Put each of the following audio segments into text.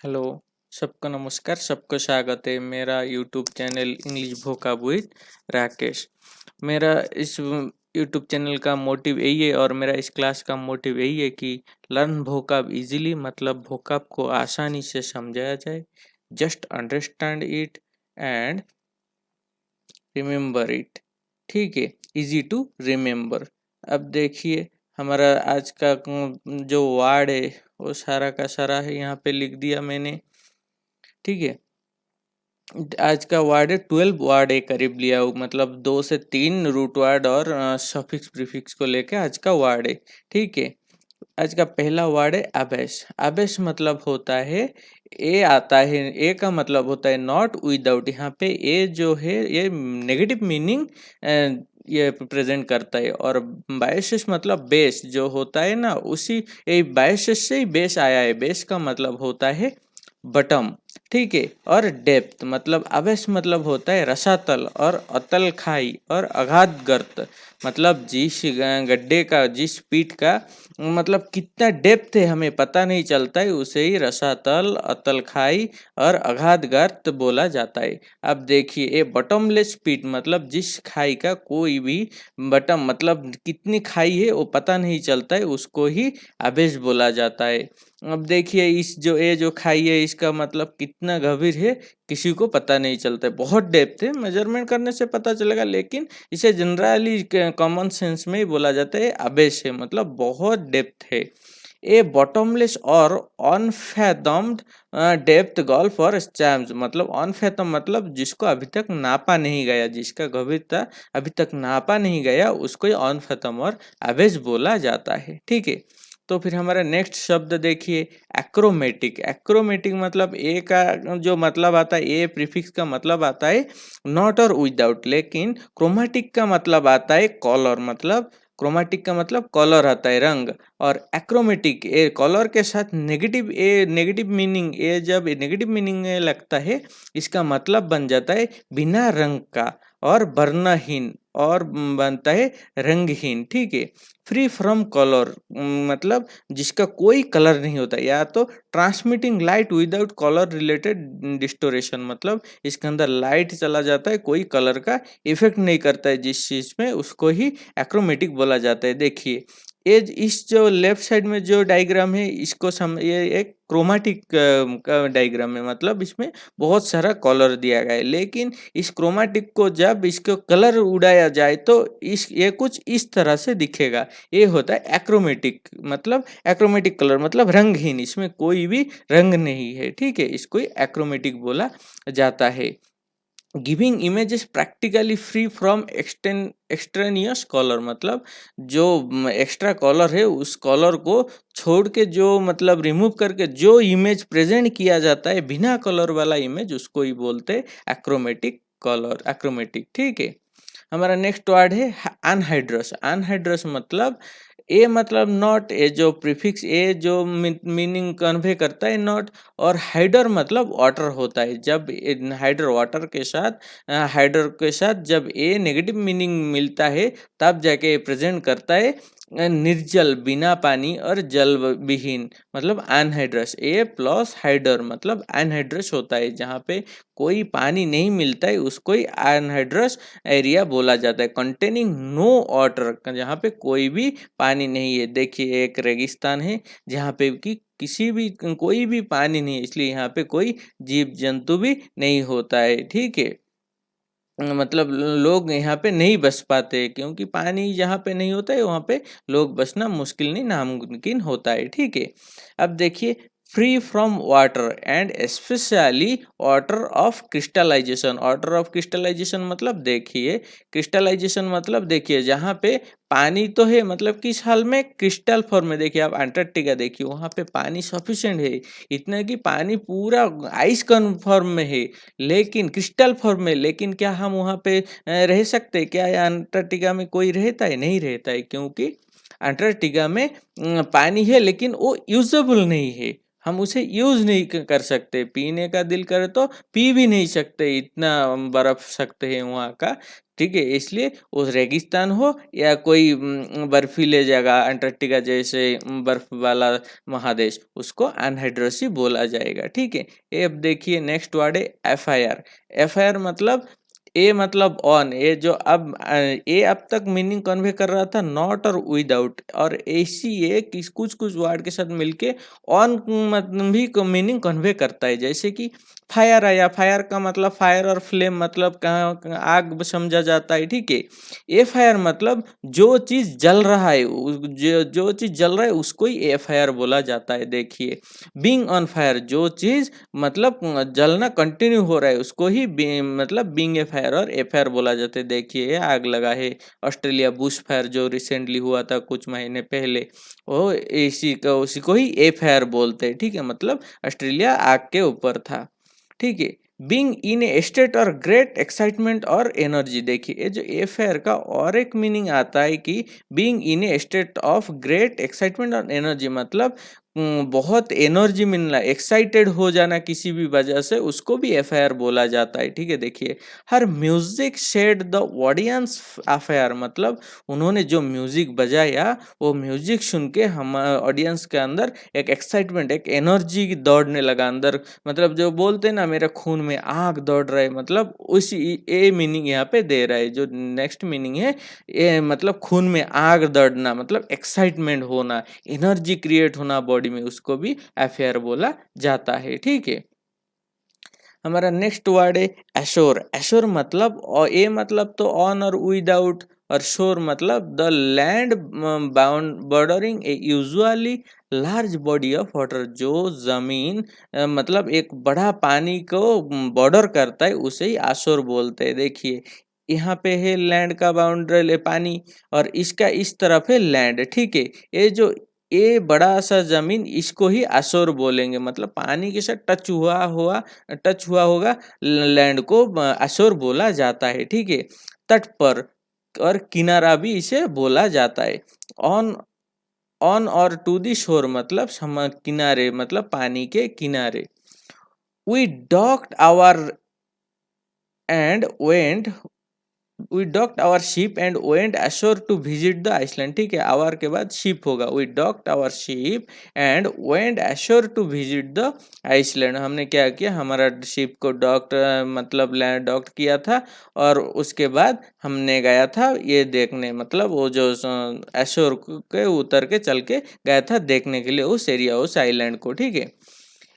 Hello, सबको नमस्कार, सबको स्वागत है मेरा YouTube channel English vocab with Rakesh. मेरा इस यूट्यूब चैनल का मोटिव यही है और मेरा इस क्लास का मोटिव यही है कि लर्न वोकैब इजीली मतलब वोकैब को आसानी से समझाया जाए। Just understand it and remember it. ठीक है, इजी टू रिमेंबर। अब देखिए हमारा आज का जो वर्ड है वो सारा का सारा है, यहाँ पे लिख दिया मैंने। ठीक है, आज का वर्ड है 12 वर्ड है करीब लिया हूँ, मतलब 2 से 3 रूट वर्ड और सफिक्स प्रीफिक्स को लेके आज का वर्ड है। ठीक है, आज का पहला वर्ड है अबेश। अबेश मतलब होता है ए आता है, ए का मतलब होता है नॉट विदाउट। यहाँ पे ए जो है ये नेगेटिव मीनिंग ये प्रेजेंट करता है। और बायसेस मतलब बेस जो होता है ना, उसी ये बायसेस से ही बेस आया है। बेस का मतलब होता है बटम। ठीक है, और डेप्थ मतलब अबेस मतलब होता है रसातल, और अतल खाई और अगाध गर्त मतलब जिस गड्ढे का, जिस पीठ का मतलब कितना डेप्थ है हमें पता नहीं चलता है, उसे ही रसातल, अतल खाई और अगाध गर्त बोला जाता है। अब देखिए ये बटमलेस पिट मतलब जिस खाई का कोई भी बटम मतलब कितनी खाई है वो पता नहीं चलता है, उसको ही अबेस बोला जाता है। अब देखिए इस जो खाई है इसका मतलब कितना गंभीर है किसी को पता नहीं चलता है, बहुत डेप्थ है, मेजरमेंट करने से पता चलेगा, लेकिन इसे जनरली कॉमन सेंस में ही बोला जाता है अबेस है, मतलब बहुत डेप्थ है। ए बॉटमलेस और अनफैथम्ड डेप्थ गल्फ और स्टैम्स मतलब अनफैथम मतलब जिसको अभी तक नापा नहीं गया, जिसका गंभीरता अभी तक नापा नहीं गया, उसको ही अनफैथम और अबेस बोला जाता है। ठीक है, तो फिर हमारा नेक्स्ट शब्द देखिए एक्रोमेटिक। एक्रोमेटिक मतलब ए का जो मतलब आता है, ए प्रीफिक्स का मतलब आता है नॉट और विदाउट, लेकिन क्रोमेटिक का मतलब आता है कलर, मतलब क्रोमेटिक का मतलब कलर आता है रंग। और एक्रोमेटिक ए कलर के साथ नेगेटिव मीनिंग, ए जब नेगेटिव मीनिंग में लगता है इसका मतलब बन जाता है बिना रंग का और वर्णहीन, और बनता है रंगहीन। ठीक है, फ्री फ्रॉम कलर मतलब जिसका कोई कलर नहीं होता, या तो transmitting light without colour related distortion मतलब इसके अंदर लाइट चला जाता है, कोई कलर का इफेक्ट नहीं करता है जिस चीज में, उसको ही एक्रोमेटिक बोला जाता है। देखिए ये इस जो लेफ्ट साइड में जो डायग्राम है इसको ये एक क्रोमेटिक का डायग्राम है, मतलब इसमें बहुत सारा कलर दिया गया है, लेकिन इस क्रोमेटिक को जब इसको कलर उड़ाया जाए तो इस ये कुछ इस तरह से दिखेगा। ये होता है एक्रोमेटिक, मतलब एक्रोमेटिक कलर मतलब रंगहीन, इसमें कोई भी रंग नहीं है। ठीक है, इसको एक्रोमेटिक बोला जाता है। Giving images practically free from extraneous colour मतलब जो एक्स्ट्रा कलर है उस कलर को छोड़ के, जो मतलब रिमूव करके जो इमेज प्रेजेंट किया जाता है बिना कलर वाला इमेज, उसको ही बोलते हैं एक्रोमेटिक कलर, एक्रोमेटिक। ठीक है, हमारा नेक्स्ट वर्ड है अनहाइड्रस। अनहाइड्रस मतलब ए मतलब नॉट, ए जो प्रीफिक्स ए जो मीनिंग कन्वे करता है नॉट, और हाइडर मतलब वाटर होता है। जब हाइडर वाटर के साथ, हाइडर के साथ जब ए नेगेटिव मीनिंग मिलता है तब जाके प्रेजेंट करता है निर्जल, बिना पानी और जल विहीन मतलब अनहाइड्रस। ए प्लस हाइडर मतलब अनहाइड्रस होता है, जहाँ पे कोई पानी नहीं मिलता है उसको ही अनहाइड्रस एरिया बोला जाता है। कंटेनिंग नो वाटर जहाँ पे कोई भी पानी नहीं है। देखिए एक रेगिस्तान है जहाँ पे कि किसी भी कोई भी पानी नहीं है, इसलिए यहाँ पे कोई जीव जंतु भी नहीं होता है। ठीक है, मतलब लोग यहाँ पे नहीं बस पाते, क्योंकि पानी जहाँ पे नहीं होता है वहाँ पे लोग बसना मुश्किल नहीं नामुमकिन होता है। ठीक है, अब देखिए free from water and specially water of crystallization. Water of crystallization मतलब देखिए, क्रिस्टलाइजेशन मतलब देखिए जहाँ पे पानी तो है, मतलब किस हाल में, क्रिस्टल फॉर्म में। देखिए आप अंटार्कटिका देखिए, वहाँ पे पानी सफिशिएंट है, इतना कि पानी पूरा आइस फॉर्म में है, लेकिन क्रिस्टल फॉर्म में। लेकिन क्या हम वहाँ पे रह सकते हैं क्या, या अंटार्कटिका में कोई रहता है, नहीं रहता है, क्योंकि अंटार्कटिका में पानी है लेकिन वो यूजेबल नहीं है, हम उसे यूज़ नहीं कर सकते, पीने का दिल करे तो पी भी नहीं सकते, इतना बर्फ सख्त है वहाँ का। ठीक है, इसलिए उस रेगिस्तान हो या कोई बर्फीले जगह अंटार्कटिका जैसे बर्फ वाला महादेश, उसको अनहाइड्रोसी बोला जाएगा। ठीक है, ये अब देखिए नेक्स्ट वर्ड है FIR। FIR मतलब ए मतलब ऑन, ये जो अब ए अब तक मीनिंग कन्वे कर रहा था नॉट और विदाउट, और ऐसी ये किस कुछ कुछ वर्ड के साथ मिलके ऑन मतलब भी मीनिंग कन्वे करता है। जैसे कि फायर आया, फायर का मतलब फायर और फ्लेम मतलब कहाँ आग समझा जाता है। ठीक है, ए फायर मतलब जो चीज जल रहा है, जो चीज जल रहा है उसको ही ए फायर बोला जाता है। देखिए बीइंग ऑन फायर, जो चीज मतलब जलना कंटिन्यू हो रहा है उसको ही मतलब बीइंग ए फायर और ए फायर बोला जाता है। देखिए आग लगा है, ऑस्ट्रेलिया बुश फायर जो रिसेंटली हुआ था कुछ महीने पहले, वो इसी का उसी को ही ए फायर बोलते हैं। ठीक है, मतलब ऑस्ट्रेलिया आग के ऊपर था। ठीक है, बीइंग इन ए स्टेट और ग्रेट एक्साइटमेंट और एनर्जी। देखिए ये जो ए फायर का और एक मीनिंग आता है कि being in A state of great excitement और एनर्जी, मतलब बहुत एनर्जी मिलना, एक्साइटेड हो जाना किसी भी वजह से, उसको भी एफआईआर बोला जाता है। ठीक है, देखिए her music set the audience afire, मतलब उन्होंने जो म्यूजिक बजाया वो म्यूजिक सुन के हम ऑडियंस के अंदर एक एक्साइटमेंट, एक एनर्जी दौड़ने लगा अंदर, मतलब जो बोलते हैं ना मेरे खून में आग दौड़ रहा है, मतलब उसी ए मीनिंग यहाँ पे दे रहा है। जो नेक्स्ट मीनिंग है ये मतलब खून में आग दौड़ना, मतलब एक्साइटमेंट होना, एनर्जी क्रिएट होना बॉडी में, उसको भी एफेयर बोला जाता है। ठीक है, हमारा नेक्स्ट वर्ड है एश्योर। एश्योर मतलब और ए मतलब तो ऑन और विदाउट, और शोर मतलब the land bound bordering A usually large body of water, जो जमीन मतलब एक बड़ा पानी को बॉर्डर करता है उसे ही आशोर बोलते हैं। देखिए यहाँ पे है लैंड का बाउंड्री पानी, और इसका इस तरफ है लैंड। ठीक है, ये जो ये बड़ा सा जमीन इसको ही आशोर बोलेंगे, मतलब पानी के साथ टच हुआ होगा लैंड को आशोर बोला जाता है। ठीक है, तट पर और किनारा भी इसे बोला जाता है। ऑन ऑन और टू दी शोर मतलब किनारे, मतलब पानी के किनारे। We docked our and went we docked our ship and went ashore to visit the island. ठीक है, आवर के बाद शिप होगा, we docked our ship and went ashore to visit the island. हमने क्या किया, हमारा शिप को डॉक्ड मतलब लैंड डॉक्ड किया था, और उसके बाद हमने गया था ये देखने, मतलब वो जो ashore के उतर के चल के गया था देखने के लिए उस एरिया, उस आइलैंड को। ठीक है,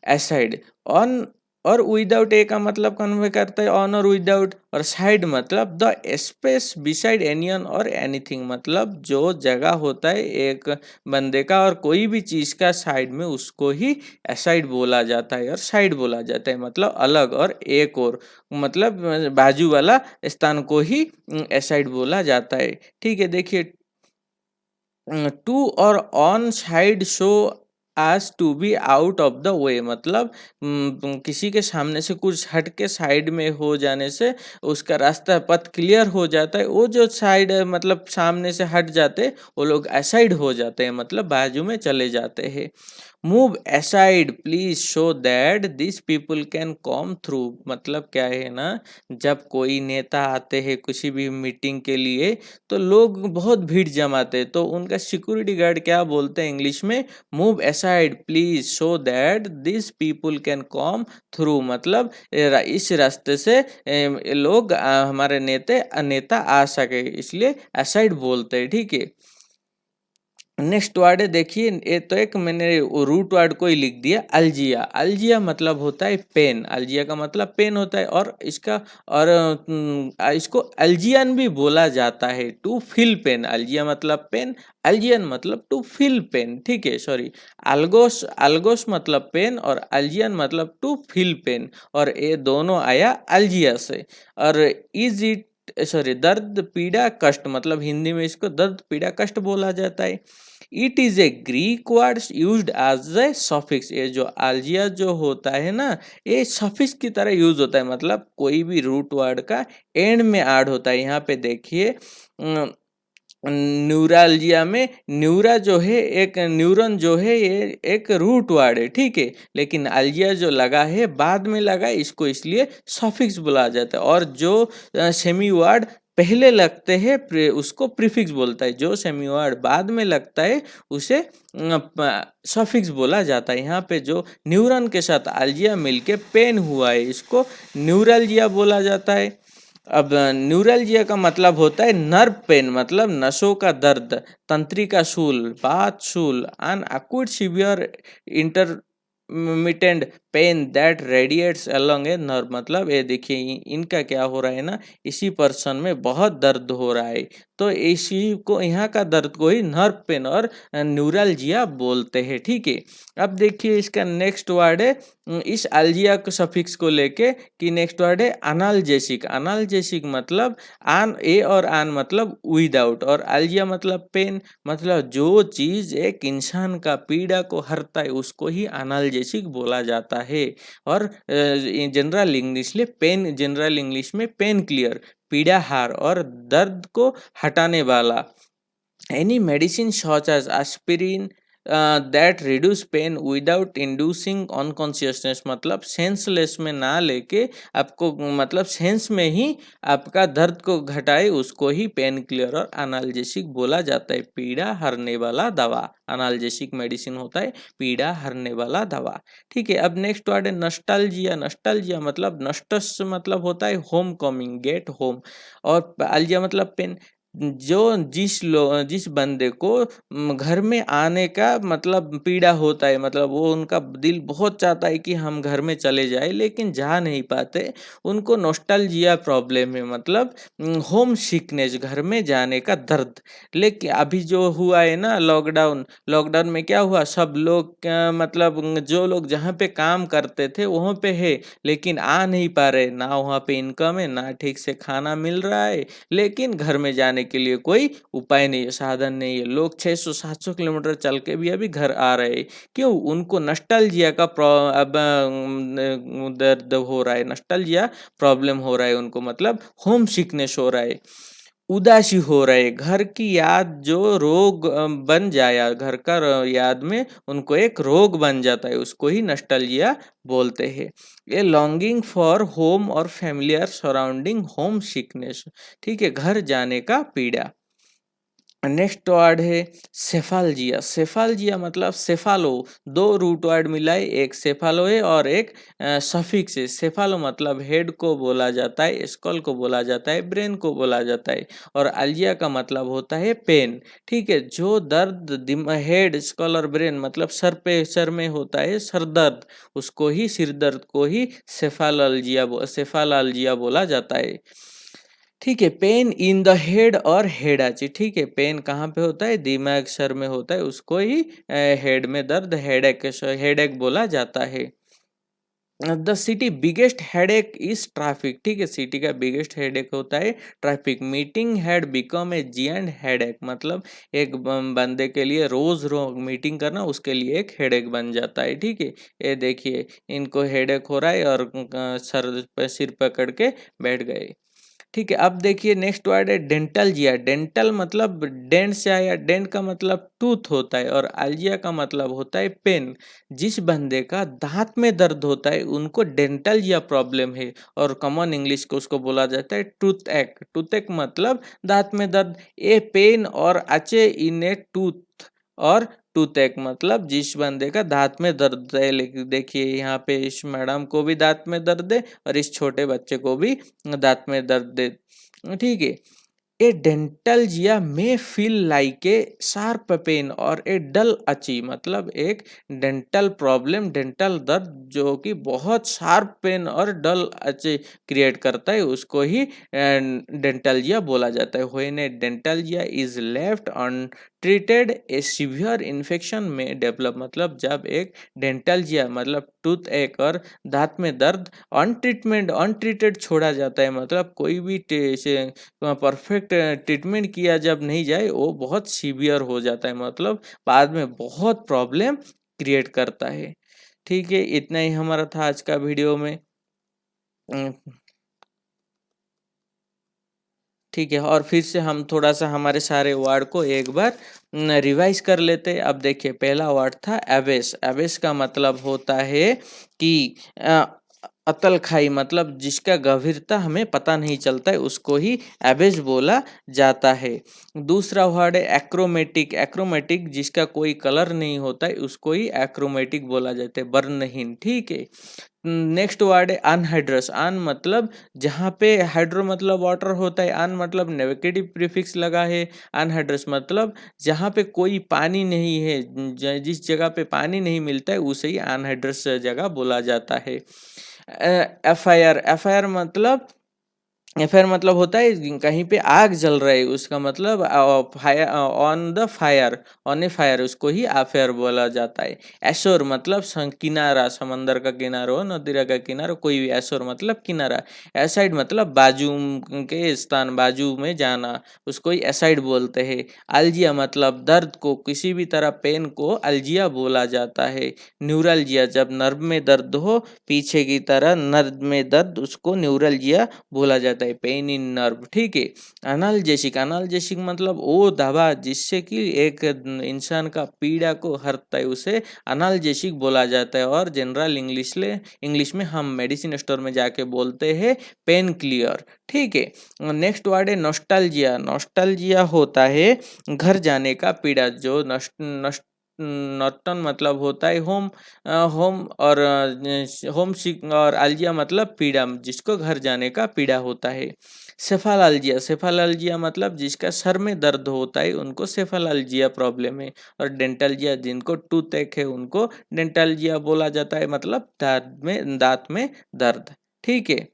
एसाइड ऑन और विदाउट ए का मतलब कन्वे करता है ऑन और विदाउट, और साइड मतलब द स्पेस बिसाइड एनियन और एनीथिंग, मतलब जो जगह होता है एक बंदे का और कोई भी चीज का साइड में, उसको ही एसाइड बोला जाता है, और साइड बोला जाता है मतलब अलग, और एक और मतलब बाजू वाला स्थान को ही एसाइड बोला जाता है। ठीक है, देखिए टू और on side so as to be out of the way, मतलब किसी के सामने से कुछ हट के साइड में हो जाने से उसका रास्ता पथ क्लियर हो जाता है। वो जो साइड मतलब सामने से हट जाते वो लोग असाइड हो जाते हैं, मतलब बाजू में चले जाते हैं। Move aside please show that this people can come through, मतलब क्या है ना, जब कोई नेता आते हैं किसी भी मीटिंग के लिए तो लोग बहुत भीड़ जमाते हैं, तो उनका सिक्योरिटी गार्ड क्या बोलते हैं इंग्लिश में, move aside please show that this people can come through, मतलब इस रास्ते से लोग हमारे नेता आ सके, इसलिए असाइड बोलते हैं। ठीक है, नेक्स्ट वर्ड है, देखिए ये तो एक मैंने रूट वर्ड को ही लिख दिया, अल्जिया। अल्जिया मतलब होता है पेन, अल्जिया का मतलब पेन होता है, और इसका और इसको अल्जियन भी बोला जाता है, टू फील पेन। अल्जिया मतलब पेन, अल्जियन मतलब टू फील पेन। ठीक है, सॉरी, अल्गोस अल्गोस मतलब पेन और अल्जियन मतलब टू फील पेन, और ये दोनों आया अल्जिया से। और इज इट सॉरी दर्द पीड़ा कष्ट, मतलब हिंदी में इसको दर्द पीड़ा कष्ट बोला जाता है। It is a Greek word used as a suffix, ये जो आल्जिया जो होता है ना, ये सफिक्स की तरह यूज होता है, मतलब कोई भी रूट वर्ड का एंड में ऐड होता है। यहाँ पे देखिए न्यूरालजिया में न्यूरा जो है एक न्यूरॉन जो है ये एक रूट वर्ड है, ठीक है, लेकिन अल्जिया जो लगा है बाद में लगा है, इसको इसलिए सफिक्स बोला जाता है। और जो सेमी वर्ड पहले लगते हैं उसको प्रीफिक्स बोलता है, जो सेमी वर्ड बाद में लगता है उसे सफिक्स बोला जाता है। यहाँ पे जो न्यूरॉन के साथ अल्जिया मिलके पेन हुआ है इसको न्यूरल्जिया बोला जाता है। अब न्यूरल्जिया का मतलब होता है नर्व पेन, मतलब नसों का दर्द, तंत्रिका शूल, बात शूल, an acute severe intermittent pain that radiates along a nerve. मतलब ये देखिए इनका क्या हो रहा है ना, इसी पर्सन में बहुत दर्द हो रहा है, तो इसी को यहाँ का दर्द को ही नर्व पेन और न्यूरल्जिया बोलते हैं, ठीक है। अब देखिए इसका नेक्स्ट वर्ड है इस अल्जिया को सफिक्स को लेके कि नेक्स्ट वर्ड है अनाल्जेसिक। अनाल्जेसिक मतलब आन ए और आन मतलब विदाउट, और अल्जिया मतलब पेन, मतलब जो चीज एक इंसान का पीड़ा को हरता है उसको ही अनाल्जेसिक बोला जाता है। और जनरल इंग्लिश में पेन, जनरल इंग्लिश में पेन क्लियर, पीड़ा हार और दर्द को हटाने वाला। Any medicine such as aspirin that reduce pain without inducing unconsciousness, मतलब सेंसलेस में ना लेके आपको, मतलब सेंस में ही आपका दर्द को घटाए उसको ही पेन क्लियर और अनाल्जेसिक बोला जाता है। पीड़ा हरने वाला दवा, अनाल्जेसिक मेडिसिन होता है पीड़ा हरने वाला दवा, ठीक है। अब नेक्स्ट वर्ड है नस्टल्जिया। नस्टल्जिया मतलब नस्टस मतलब होता है होम कमिंग, गेट होम, और अल्जिया मतलब पेन। जो जिस बंदे को घर में आने का मतलब पीड़ा होता है, मतलब वो उनका दिल बहुत चाहता है कि हम घर में चले जाए लेकिन जा नहीं पाते, उनको नॉस्टैल्जिया प्रॉब्लम है, मतलब होम सिकनेस, घर में जाने का दर्द। लेकिन अभी जो हुआ है ना लॉकडाउन, लॉकडाउन में क्या हुआ, सब लोग मतलब जो लोग जहाँ पे काम करते थे वहाँ पे है लेकिन आ नहीं पा रहे, ना वहाँ पे इनकम है ना ठीक से खाना मिल रहा है, लेकिन घर में जाने के लिए कोई उपाय नहीं है, साधन नहीं है। लोग 600-700 किलोमीटर चल के भी अभी घर आ रहे हैं। क्यों? उनको नस्टैल्जिया का अब दर्द हो रहा है, नस्टैल्जिया प्रॉब्लम हो रहा है उनको, मतलब होम सिकनेस हो रहा है, उदासी हो रहा है। घर की याद जो रोग बन जाया, घर का याद में उनको एक रोग बन जाता है, उसको ही नस्टैल्जिया बोलते हैं। ये लॉन्गिंग फॉर होम और फैमिलियर सराउंडिंग होम सिकनेस, ठीक है, घर जाने का पीड़ा। नेक्स्ट वर्ड है सेफालजिया। सेफालजिया मतलब सेफालो, दो रूट वर्ड मिला है, एक सेफालो है और एक सफिक्स है। सेफालो मतलब हेड को बोला जाता है, स्कल को बोला जाता है, ब्रेन को बोला जाता है, और अल्जिया का मतलब होता है पेन, ठीक है। जो दर्द हेड, स्कल और ब्रेन मतलब सर पे, सर में होता है सर दर्द, उसको ही सिर दर्द को ही सेफालजिया बोला जाता है, ठीक है। पेन इन द हेड और हेडाची, ठीक है, पेन कहाँ पे होता है, दिमाग सर में होता है, उसको ही हेड में दर्द, हेडेक, हेडेक बोला जाता है। The city biggest headache is traffic, ठीक है, सिटी का बिगेस्ट हेडेक होता है traffic. Meeting had become a giant headache, मतलब एक बंदे के लिए रोज रोज मीटिंग करना उसके लिए एक हेडेक बन जाता है, ठीक है। ये देखिए इनको हेडेक हो रहा है और सर पे सिर पकड़ के बैठ गए, ठीक है। अब देखिए नेक्स्ट वर्ड है डेंटलजिया। डेंटल मतलब डेंट से आया, डेंट का मतलब टूथ होता है, और अल्जिया का मतलब होता है पेन। जिस बंदे का दांत में दर्द होता है उनको डेंटलजिया प्रॉब्लम है, और कॉमन इंग्लिश को उसको बोला जाता है टूथ एक। टूथ एक मतलब दांत में दर्द, ए पेन और अचे इन ए टूथ, और टूथ एक मतलब जिस बंदे का दांत में दर्द है। लेकिन देखिए यहाँ पे इस मैडम को भी दांत में दर्द है और इस छोटे बच्चे को भी दांत में दर्द दे, ठीक है। ए डेंटलजिया में feel like a sharp pain और ए डल अची, मतलब एक डेंटल प्रॉब्लम, डेंटल दर्द जो कि बहुत शार्प पेन और डल अची क्रिएट करता है, उसको ही डेंटलजिया बोला जाता है। When a dentalgia is left untreated a severe infection may develop, मतलब जब एक डेंटलजिया मतलब टूथ एक और दांत में दर्द अनट्रीटेड छोड़ा जाता है, मतलब कोई भी परफेक्ट ट्रीटमेंट किया जब नहीं जाए वो बहुत सीवियर हो जाता है, मतलब बाद में बहुत प्रॉब्लम क्रिएट करता है, ठीक है। इतना ही हमारा था आज का वीडियो में। ठीक है, और फिर से हम थोड़ा सा हमारे सारे वर्ड को एक बार रिवाइज कर लेते। अब देखिए, पहला वर्ड था एबेस। एबेस का मतलब होता है कि अतल खाई, मतलब जिसका गंभीरता हमें पता नहीं चलता है उसको ही एबेस बोला जाता है। दूसरा वर्ड है एक्रोमेटिक। एक्रोमेटिक जिसका कोई कलर नहीं होता है उसको ही एक्रोमेटिक बोला जाता है, वर्णहीन। ठीक है। नेक्स्ट वर्ड है अनहाइड्रस। अन मतलब जहाँ पे हाइड्रो मतलब वाटर होता है, अन मतलब नेगेटिव प्रीफिक्स लगा है। अनहाइड्रस मतलब जहाँ पे कोई पानी नहीं है, जिस जगह पे पानी नहीं मिलता है उसे ही अनहाइड्रस जगह बोला जाता है। एफआईआर। एफआईआर मतलब फायर मतलब होता है कहीं पे आग जल रहा है, उसका मतलब fire, on the fire, on A fire, उसको ही अफेयर बोला जाता है। एशोर मतलब किनारा, समंदर का किनारा हो, नदी का किनारा, कोई भी। एशोर मतलब किनारा। एसाइड मतलब बाजू के स्थान, बाजू में जाना, उसको ही एसाइड बोलते हैं। अल्जिया मतलब दर्द को, किसी भी तरह पेन को अल्जिया बोला जाता है। न्यूरल्जिया जब नर्व में दर्द हो, पीछे की तरह नर्व में दर्द, उसको न्यूरल्जिया बोला जाता है, पेन इन नर्व। ठीक है। एनाल्जेसिक। एनाल्जेसिक मतलब वो दवा जिससे कि एक इंसान का पीड़ा को हरता है, उसे एनाल्जेसिक बोला जाता है। और जनरल इंग्लिश में हम मेडिसिन स्टोर में जाके बोलते हैं पेन क्लियर। ठीक है। नेक्स्ट वर्ड है नॉस्टैल्जिया। नॉस्टैल्जिया होता है घर जाने का पीड़ा। जो नॉस्टन मतलब होता है होम, होम और होम सिक, और अल्जिया मतलब पीड़ा, जिसको घर जाने का पीड़ा होता है। सेफालाल्जिया। सेफालाल्जिया मतलब जिसका सर में दर्द होता है उनको सेफालाल्जिया प्रॉब्लम है। और डेंटल्जिया जिनको टूथ एक है उनको डेंटल्जिया बोला जाता है, मतलब दांत में दर्द। ठीक है।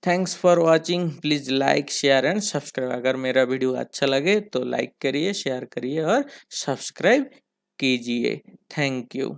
Thanks for watching. Please like share and subscribe. अगर मेरा वीडियो अच्छा लगे तो लाइक करिए, शेयर करिए और सब्सक्राइब कीजिए। Thank you.